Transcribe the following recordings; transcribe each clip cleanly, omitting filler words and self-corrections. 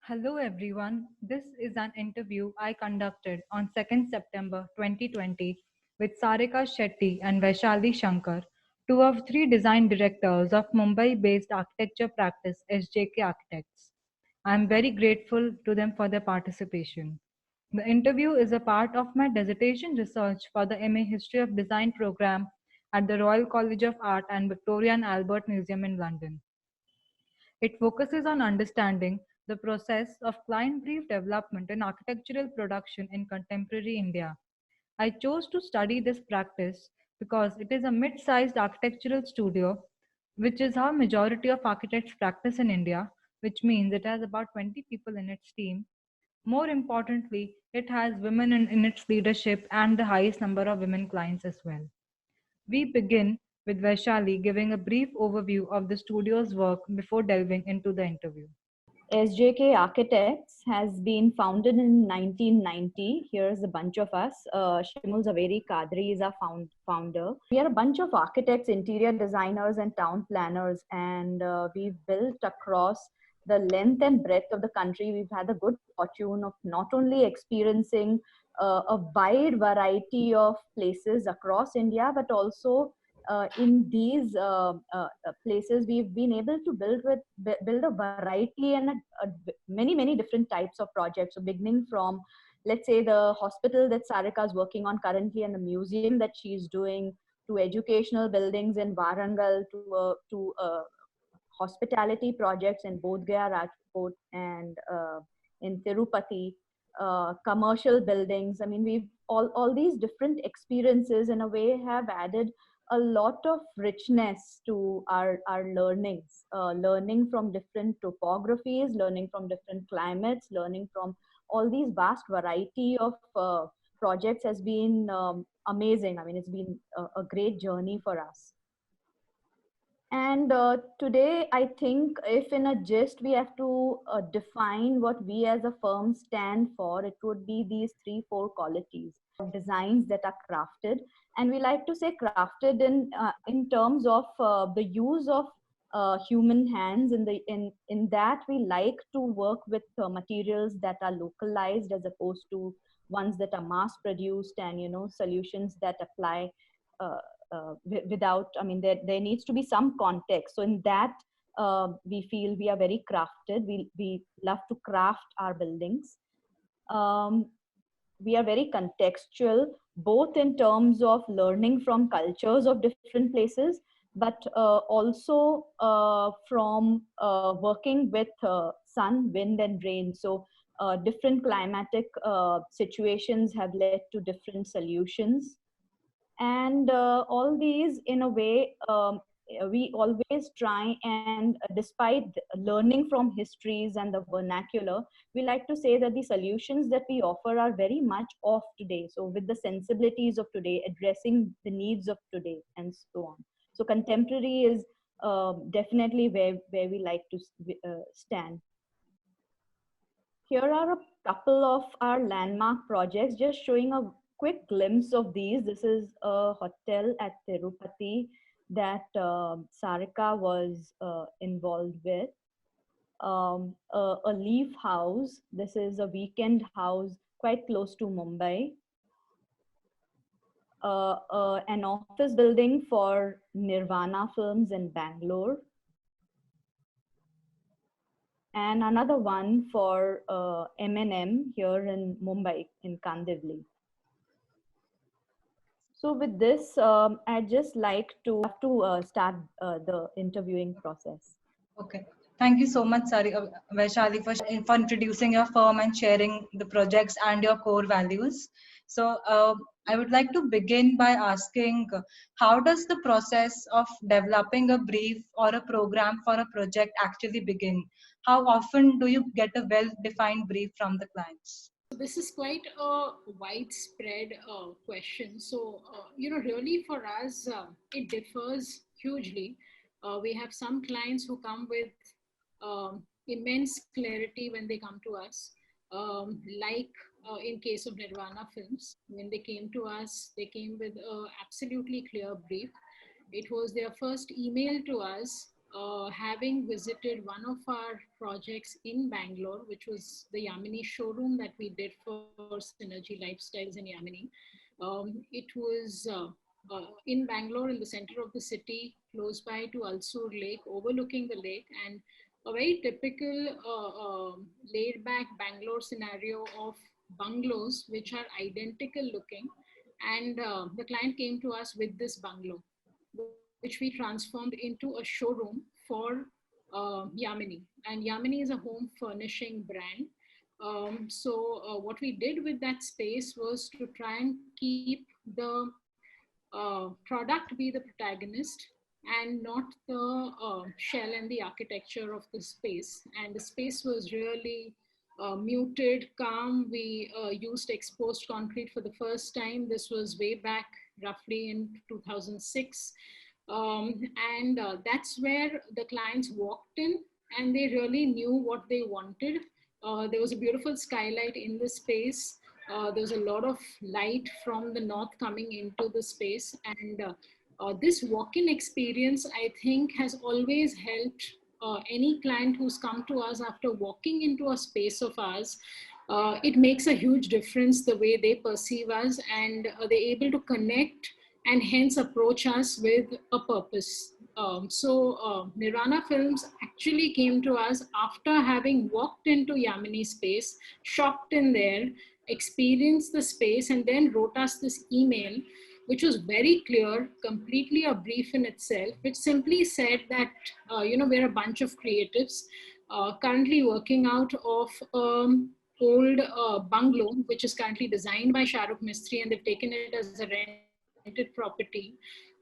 Hello everyone. This is an interview I conducted on 2nd September 2020 with Sarika Shetty and Vaishali Shankar, two of three design directors of Mumbai-based architecture practice SJK Architects. I am very grateful to them for their participation. The interview is a part of my dissertation research for the MA History of Design program at the Royal College of Art and Victoria and Albert Museum in London. It focuses on understanding the process of client brief development and architectural production in contemporary India. I chose to study this practice because it is a mid sized architectural studio, which is how majority of architects practice in India, which means it has about 20 people in its team. More importantly, it has women in its leadership and the highest number of women clients as well. We begin with Vaishali giving a brief overview of the studio's work before delving into the interview. SJK Architects has been founded in 1990. Here's a bunch of us. Shimul Zaveri Kadri is our founder. We are a bunch of architects, interior designers, and town planners, and we've built across the length and breadth of the country. We've had the good fortune of not only experiencing a wide variety of places across India, but also in these places we've been able to build a variety and many different types of projects, so beginning from, let's say, the hospital that Sarika is working on currently and the museum that she's doing, to educational buildings in Warangal, to hospitality projects in Bodh Gaya, Rajkot, and in Tirupati, commercial buildings. I mean, we've all these different experiences in a way have added a lot of richness to our learnings, learning from different topographies, learning from different climates, learning from all these vast variety of projects has been amazing. I mean, it's been a great journey for us. And today, I think if in a gist we have to define what we as a firm stand for, it would be these three, four qualities of designs that are crafted. And we like to say crafted in terms of the use of human hands. In that, we like to work with materials that are localized as opposed to ones that are mass produced, and solutions that apply uh, without, I mean, there needs to be some context. So in that, we feel we are very crafted. We love to craft our buildings. um, we are very contextual, both in terms of learning from cultures of different places, but also from working with sun, wind, and rain. So different climatic situations have led to different solutions. And all these, in a way, we always try and, despite learning from histories and the vernacular, we like to say that the solutions that we offer are very much of today, so with the sensibilities of today, addressing the needs of today, and so on. So contemporary is definitely where we like to stand. Here are a couple of our landmark projects, just showing a quick glimpse of these. This is a hotel at Tirupati that Sarika was involved with. A leaf house. This is a weekend house quite close to Mumbai. An office building for Nirvana Films in Bangalore, and another one for M&M here in Mumbai, in Kandivali. So with this, I'd just like to start the interviewing process. Okay. Thank you so much, Vaishali, for introducing your firm and sharing the projects and your core values. So, I would like to begin by asking, how does the process of developing a brief or a program for a project actually begin? How often do you get a well-defined brief from the clients? This is quite a widespread question. So, really for us, it differs hugely. We have some clients who come with immense clarity when they come to us, like in case of Nirvana Films. When they came to us, they came with a absolutely clear brief. It was their first email to us having visited one of our projects in Bangalore, which was the Yamini showroom that we did for Synergy Lifestyles in Yamini. It was in Bangalore, in the center of the city, close by to Alsur Lake, overlooking the lake, and a very typical laid back Bangalore scenario of bungalows, which are identical looking. And the client came to us with this bungalow, which we transformed into a showroom for Yamini. And Yamini is a home furnishing brand. So what we did with that space was to try and keep the product be the protagonist and not the shell and the architecture of the space. And the space was really muted, calm. We used exposed concrete for the first time. This was way back roughly in 2006. Um, and that's where the clients walked in and they really knew what they wanted. There was a beautiful skylight in the space. There was a lot of light from the north coming into the space. And this walk-in experience, I think, has always helped any client who's come to us after walking into a space of ours. It makes a huge difference the way they perceive us, and they're able to connect and hence approach us with a purpose. So Nirvana Films actually came to us after having walked into Yamini space, shopped in there, experienced the space, and then wrote us this email, which was very clear, completely a brief in itself, which simply said that, we're a bunch of creatives currently working out of old bungalow, which is currently designed by Shahrukh Mistry, and they've taken it as a rented property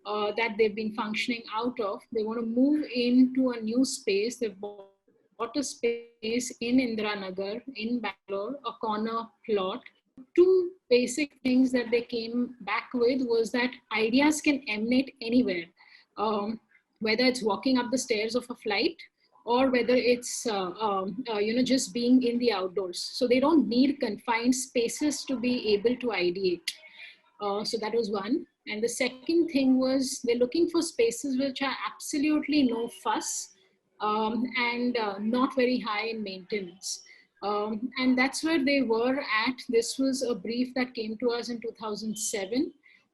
that they've been functioning out of. They want to move into a new space. They've bought a space in Indiranagar in Bangalore, a corner plot. Two basic things that they came back with was that ideas can emanate anywhere. Um, Whether it's walking up the stairs of a flight or whether it's just being in the outdoors, so they don't need confined spaces to be able to ideate. So that was one. And the second thing was they're looking for spaces which are absolutely no fuss and not very high in maintenance. And that's where they were at. This was a brief that came to us in 2007.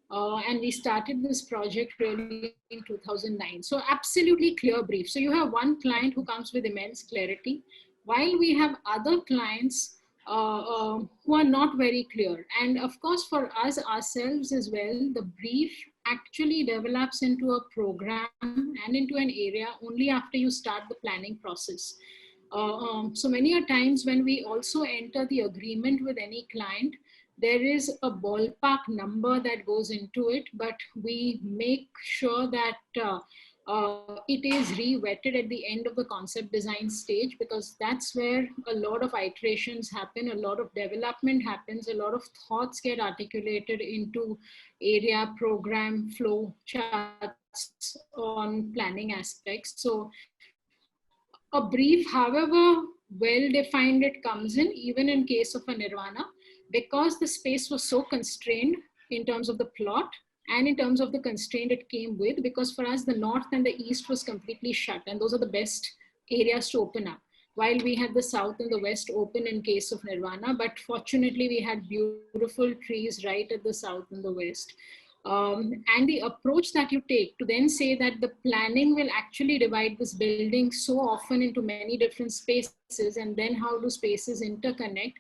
And we started this project really in 2009. So absolutely clear brief. So you have one client who comes with immense clarity, while we have other clients who are not very clear. And of course, for us ourselves as well, the brief actually develops into a program and into an area only after you start the planning process. So many a times when we also enter the agreement with any client, there is a ballpark number that goes into it, but we make sure that it is re-vetted at the end of the concept design stage, because that's where a lot of iterations happen, a lot of development happens, a lot of thoughts get articulated into area, program, flow charts on planning aspects. So a brief, however well defined it comes in, even in case of a Nirvana, because the space was so constrained in terms of the plot and in terms of the constraint it came with, because for us the north and the east was completely shut, and those are the best areas to open up, while we had the south and the west open in case of Nirvana. But fortunately we had beautiful trees right at the south and the west. And the approach that you take to then say that the planning will actually divide this building so often into many different spaces, and then how do spaces interconnect,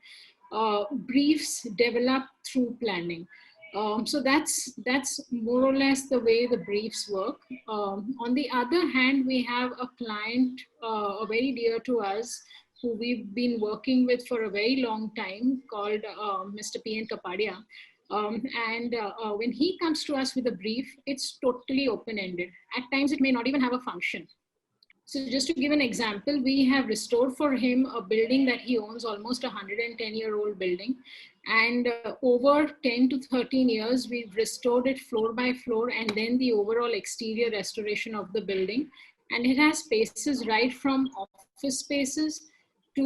briefs develop through planning. So that's more or less the way the briefs work. On the other hand, we have a client, very dear to us, who we've been working with for a very long time, called Mr. P.N. Kapadia. And when he comes to us with a brief, it's totally open-ended. At times, it may not even have a function. So just to give an example, we have restored for him a building that he owns, almost a 110-year-old building. And over 10 to 13 years, we've restored it floor by floor, and then the overall exterior restoration of the building. And it has spaces right from office spaces to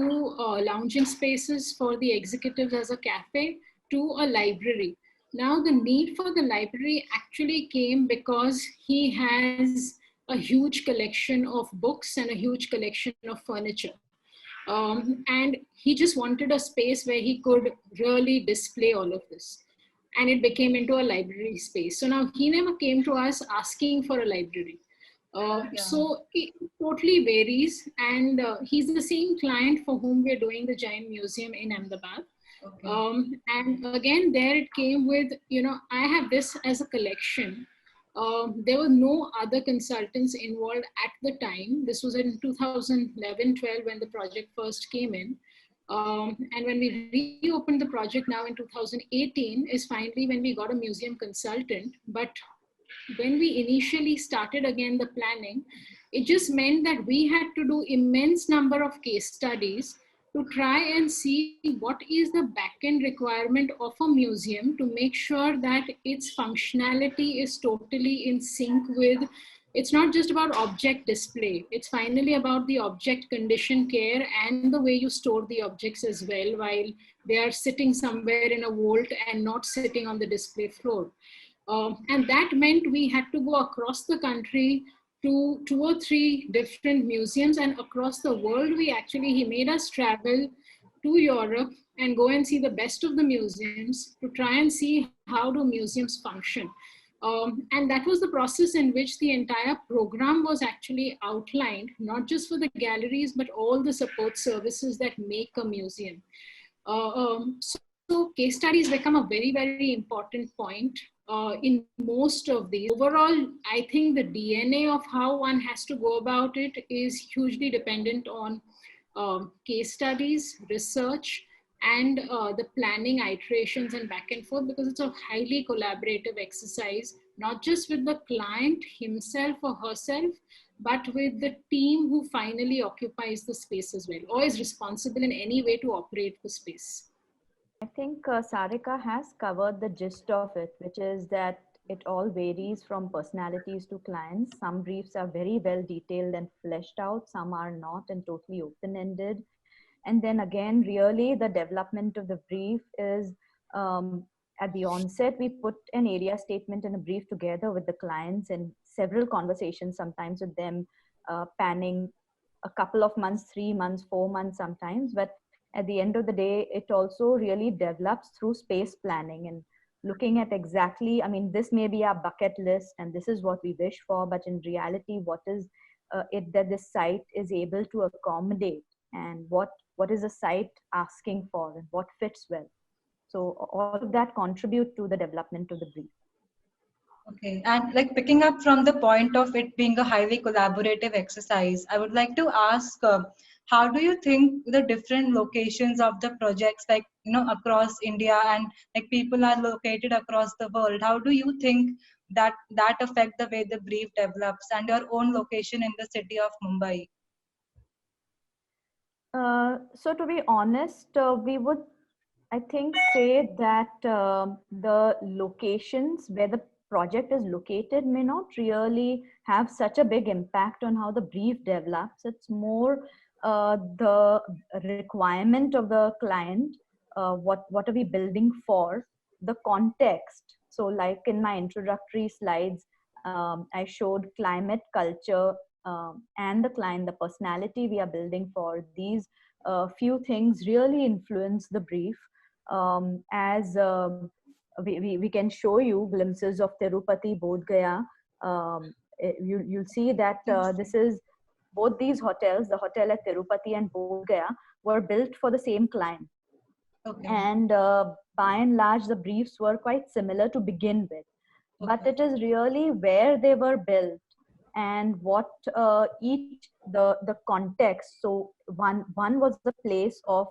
lounging spaces for the executives as a cafe to a library. Now, the need for the library actually came because he has a a huge collection of books and a huge collection of furniture. And he just wanted a space where he could really display all of this. And it became into a library space. So now he never came to us asking for a library. Yeah. So it totally varies. And he's the same client for whom we're doing the Jain Museum in Ahmedabad. Okay. And again, there it came with, I have this as a collection. There were no other consultants involved at the time. This was in 2011-12 when the project first came in. And when we reopened the project now in 2018 is finally when we got a museum consultant. But when we initially started again the planning, it just meant that we had to do immense number of case studies to try and see what is the back-end requirement of a museum to make sure that its functionality is totally in sync with, it's not just about object display, it's finally about the object condition care and the way you store the objects as well while they are sitting somewhere in a vault and not sitting on the display floor. And that meant we had to go across the country to 2 or 3 different museums, and across the world. He made us travel to Europe and go and see the best of the museums to try and see how do museums function. And that was the process in which the entire program was actually outlined, not just for the galleries, but all the support services that make a museum. So case studies become a very, very important point in most of these. Overall, I think the DNA of how one has to go about it is hugely dependent on case studies, research, and the planning iterations and back and forth, because it's a highly collaborative exercise, not just with the client himself or herself, but with the team who finally occupies the space as well, or is responsible in any way to operate the space. I think Sarika has covered the gist of it, which is that it all varies from personalities to clients. Some briefs are very well detailed and fleshed out, some are not and totally open ended. And then again, really, the development of the brief is at the onset, we put an area statement and a brief together with the clients and several conversations, sometimes with them panning a couple of months, 3 months, 4 months sometimes. But at the end of the day, it also really develops through space planning and looking at exactly, I mean, this may be our bucket list and this is what we wish for, but in reality, what is it that this site is able to accommodate, and what is the site asking for and what fits well. So all of that contribute to the development of the brief. Okay, and like picking up from the point of it being a highly collaborative exercise, I would like to ask, how do you think the different locations of the projects, like across India, and like people are located across the world, how do you think that affect the way the brief develops, and your own location in the city of Mumbai? So to be honest, we would, I think, say that the locations where the project is located may not really have such a big impact on how the brief develops. It's more the requirement of the client. What are we building for? The context. So, like in my introductory slides, I showed climate, culture, and the client, the personality we are building for. These few things really influence the brief. As we can show you glimpses of Tirupati, Bodh Gaya. You'll see that this is both these hotels, the hotel at Tirupati and Bodh Gaya, were built for the same client. Okay. And by and large, the briefs were quite similar to begin with. But Okay. it is really where they were built and what each the context. So one was the place of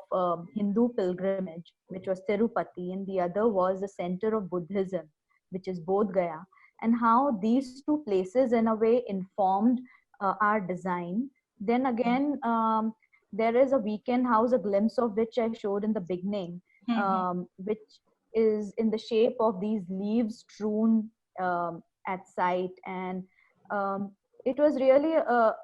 Hindu pilgrimage, which was Tirupati, and the other was the center of Buddhism, which is Bodh Gaya, and how these two places in a way informed our design. Then again, there is a weekend house, a glimpse of which I showed in the beginning, which is in the shape of these leaves strewn at site. And it was really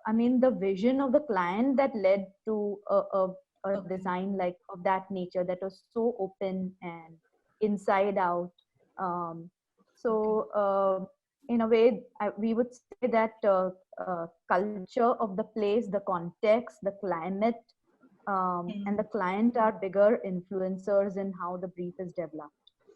I mean, the vision of the client that led to a design like of that nature, that was so open and inside out. um, so in a way, we would say that culture of the place, the context, the climate, and the client are bigger influencers in how the brief is developed.